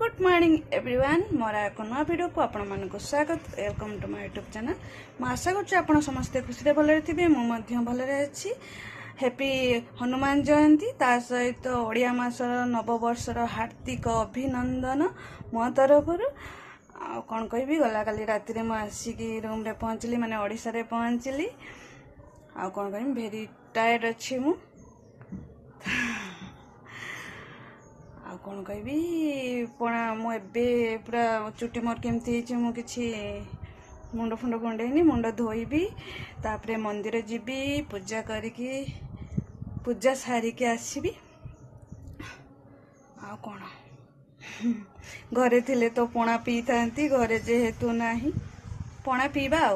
Good morning everyone मोर एक नुआ video को आपण मानक स्वागत welcome to my YouTube channel. मैं आशा कर समस्ते खुशी भल थे मुझे भलि अच्छी। हैप्पी हनुमान जयंती ता सहित ओडिया मासर नववर्षर हार्दिक अभिनंदन मो तरफ। कौन कहि गला काली राति में आसिकी रूम रे पहुँचली माने ओडिशा रे पहुँचली। आ कौन कहि भेरी टायर्ड अच्छी मु कौन कहि पणा मुझे पूरा चुटी मोर केमती कि मुंड फुंड कुंडेनी मुंड धोईबी तापरे मंदिर जीवी पूजा करिकी पूजा सारिकी आसबि। आ कौन घरे थिले तो पणा पी थांती घरे जेहेतु नाही पणा पीबा आ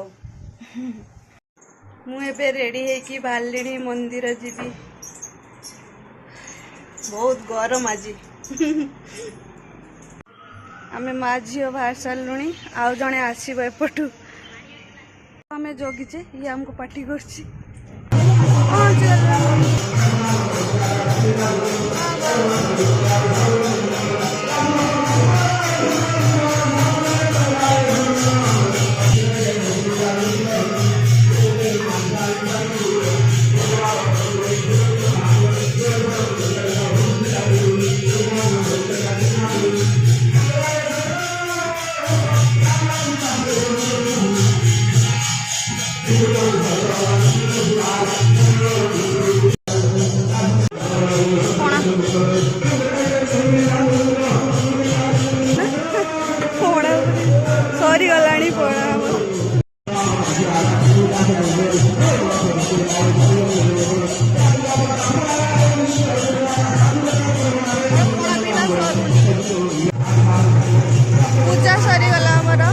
मुझे रेडी है बाहर मंदिर जीवी। बहुत गरम आज आमे माँ झील बाहर सारूँ आउ जड़े आसब एपटू आम जगिचे ये आमको पार्टी कर सरी गलानी पड़ा पूजा सरी गला हमारा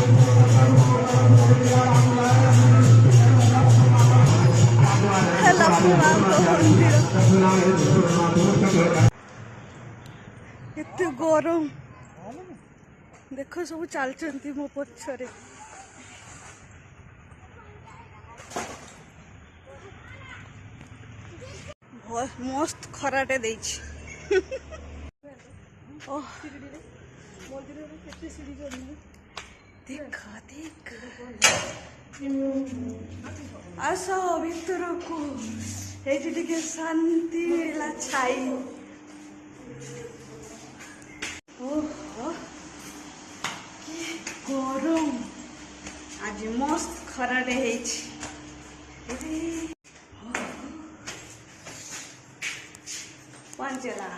एते गरम देख सब चलती मो पछरे मस्त खराटे देख देख आस भीतर को ये शांति मिला छाई। ओहो गरम आज मस्त खराटे पंचला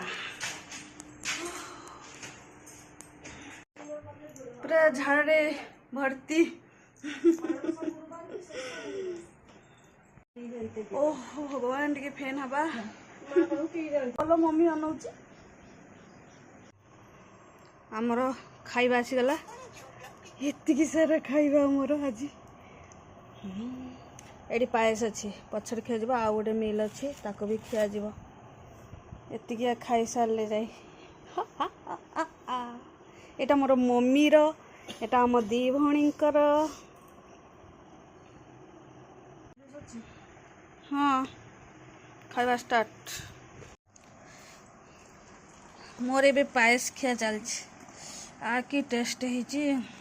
पूरा झाड़े भर्ती। ओहो भगवान टे फैन हवा चलो मम्मी अनाऊँ आमर खाइबा आसीगला एतिकी सारा खाइबा आमर आज ये पायस अच्छी पछर खिया जा आउ गोटे मिल अच्छी ताको भी खिया जा एतिकिया खाई सारे जाए। एटा मोर मम्मीर एटा आम दी भणींकर हाँ खाइबा स्टार्ट मोर ए पायस खिया चलछि आ कि टेस्ट है।